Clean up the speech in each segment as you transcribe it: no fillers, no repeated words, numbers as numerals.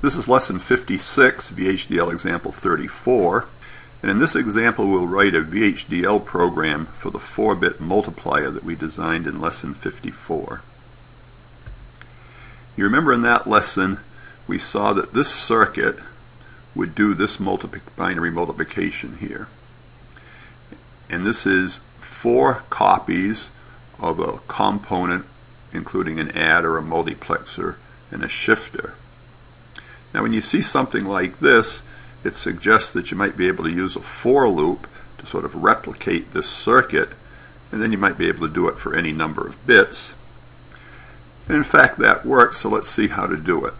This is lesson 56, VHDL example 34, and in this example we'll write a VHDL program for the 4-bit multiplier that we designed in lesson 54. You remember in that lesson we saw that this circuit would do this binary multiplication here. And this is 4 copies of a component including an adder, a multiplexer, and a shifter. Now when you see something like this, it suggests that you might be able to use a for loop to sort of replicate this circuit, and then you might be able to do it for any number of bits. And in fact that works, so let's see how to do it.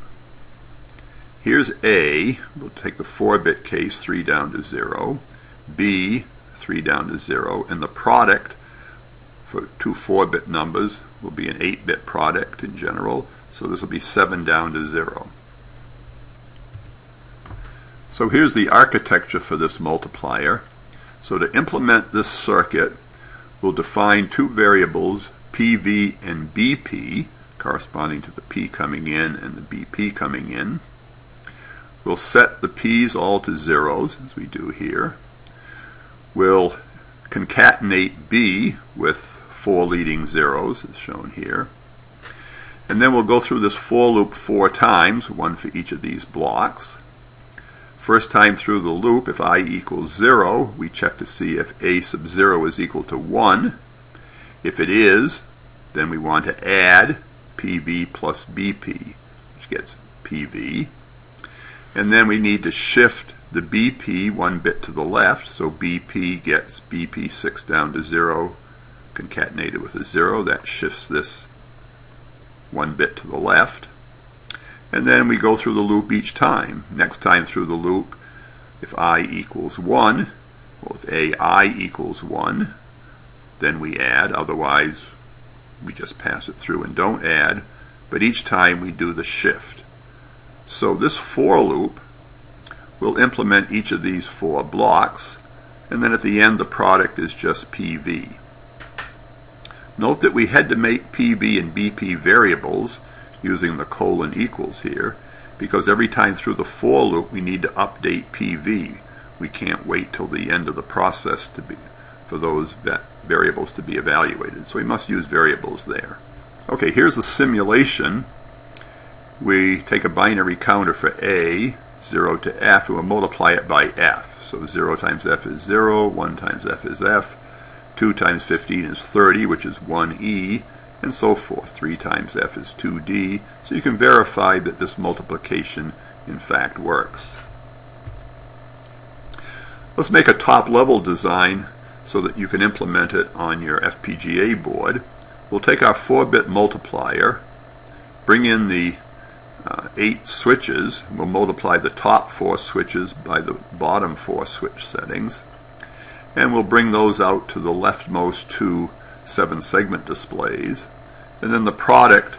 Here's A, we'll take the 4-bit case, 3 down to 0, B, 3 down to 0, and the product for 2 4-bit numbers will be an 8-bit product in general, so this will be 7 down to 0. So here's the architecture for this multiplier. So to implement this circuit, we'll define 2 variables, PV and BP, corresponding to the P coming in and the BP coming in. We'll set the P's all to zeros, as we do here. We'll concatenate B with 4 leading zeros, as shown here. And then we'll go through this for loop 4 times, one for each of these blocks. First time through the loop, if I equals 0, we check to see if A sub 0 is equal to 1. If it is, then we want to add PV plus BP, which gets PV. And then we need to shift the BP 1 bit to the left, so BP gets BP 6 down to 0, concatenated with a 0. That shifts this 1 bit to the left. And then we go through the loop each time. Next time through the loop, if I equals 1, well, if AI equals 1, then we add. Otherwise, we just pass it through and don't add. But each time we do the shift. So this for loop will implement each of these 4 blocks, and then at the end the product is just PV. Note that we had to make PV and BP variables using the colon equals here, because every time through the for loop we need to update PV. We can't wait till the end of the process for those variables to be evaluated, so we must use variables there. Okay, here's the simulation. We take a binary counter for A, 0 to F, and we'll multiply it by F. So 0 times F is 0, 1 times F is F, 2 times 15 is 30, which is 1E, and so forth. 3 times F is 2D, so you can verify that this multiplication in fact works. Let's make a top-level design so that you can implement it on your FPGA board. We'll take our 4-bit multiplier, bring in the 8 switches. We'll multiply the top 4 switches by the bottom 4 switch settings, and we'll bring those out to the leftmost 2 7-segment displays, and then the product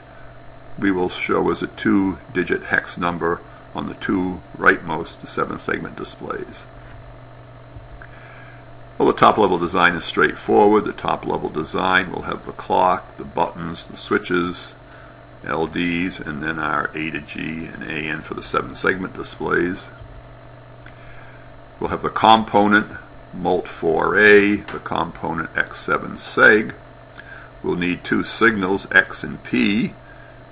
we will show as a 2-digit hex number on the 2 rightmost 7-segment displays. Well, the top-level design is straightforward. The top-level design will have the clock, the buttons, the switches, LDs, and then our A to G and AN for the 7-segment displays. We'll have the component Mult4A, the component X7 seg. We'll need 2 signals, X and P.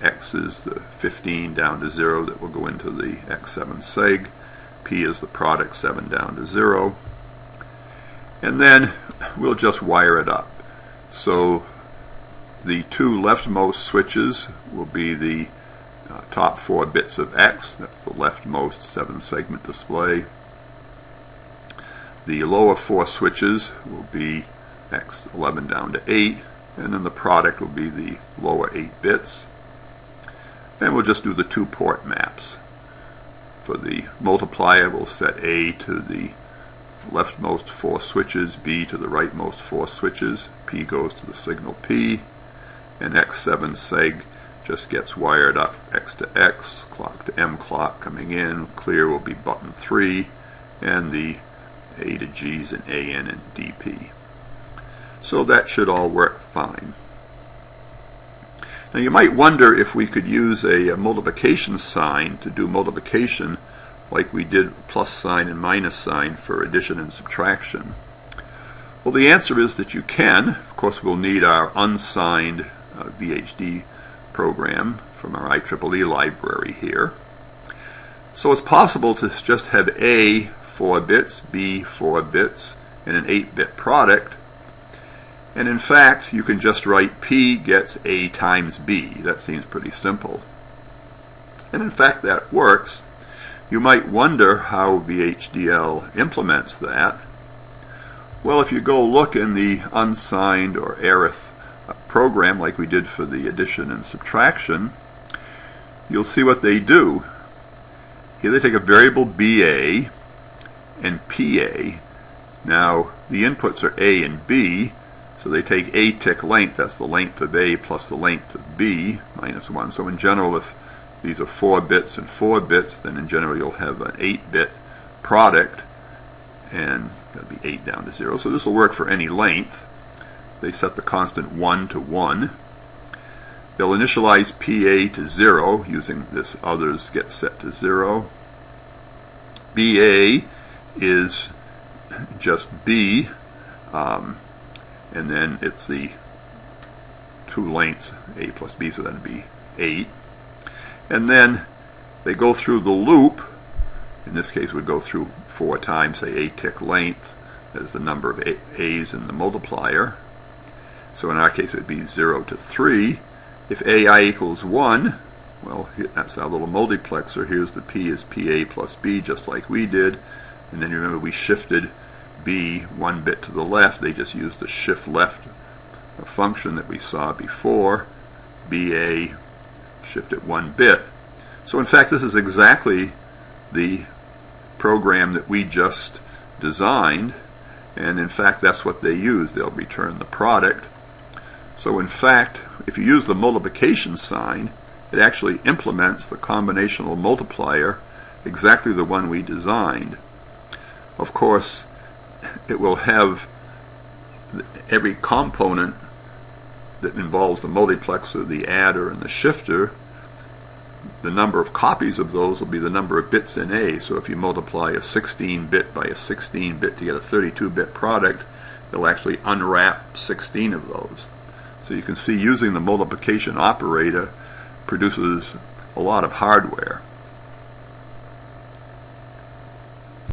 X is the 15 down to 0 that will go into the X7 seg. P is the product 7 down to 0. And then we'll just wire it up. So the 2 leftmost switches will be the top 4 bits of X. That's the leftmost 7-segment display. The lower 4 switches will be X11 down to 8, and then the product will be the lower 8 bits. And we'll just do the 2 port maps. For the multiplier, we'll set A to the leftmost 4 switches, B to the rightmost 4 switches, P goes to the signal P, and X7 seg just gets wired up X to X, clock to M clock coming in. Clear will be button 3, and the A to G's and AN and DP. So that should all work fine. Now you might wonder if we could use a multiplication sign to do multiplication like we did plus sign and minus sign for addition and subtraction. Well, the answer is that you can. Of course, we'll need our unsigned VHD program from our IEEE library here. So it's possible to just have A 4 bits, B 4 bits, and an 8-bit product. And in fact, you can just write P gets A times B. That seems pretty simple. And in fact, that works. You might wonder how VHDL implements that. Well, if you go look in the unsigned or arith program like we did for the addition and subtraction, you'll see what they do. Here they take a variable BA and PA. Now, the inputs are A and B, so they take A.TECH length, that's the length of A plus the length of B, minus 1. So in general, if these are 4 bits and 4 bits, then in general you'll have an 8-bit product, and that'll be 8 down to 0. So this will work for any length. They set the constant 1 to 1. They'll initialize PA to 0 using this others get set to 0. BA is just B, and then it's the two lengths, A plus B, so that would be 8. And then they go through the loop. In this case, we'd go through 4 times, say, A.TECH length. That is the number of A's in the multiplier. So in our case, it would be 0 to 3. If AI equals 1, well, that's our little multiplexer. Here's the P is PA plus B, just like we did. And then you remember we shifted B 1 bit to the left. They just used the shift left function that we saw before. BA shifted 1 bit. So in fact, this is exactly the program that we just designed. And in fact, that's what they use. They'll return the product. So in fact, if you use the multiplication sign, it actually implements the combinational multiplier, exactly the one we designed. Of course, it will have every component that involves the multiplexer, the adder, and the shifter. The number of copies of those will be the number of bits in A. So if you multiply a 16-bit by a 16-bit to get a 32-bit product, it'll actually unwrap 16 of those. So you can see using the multiplication operator produces a lot of hardware.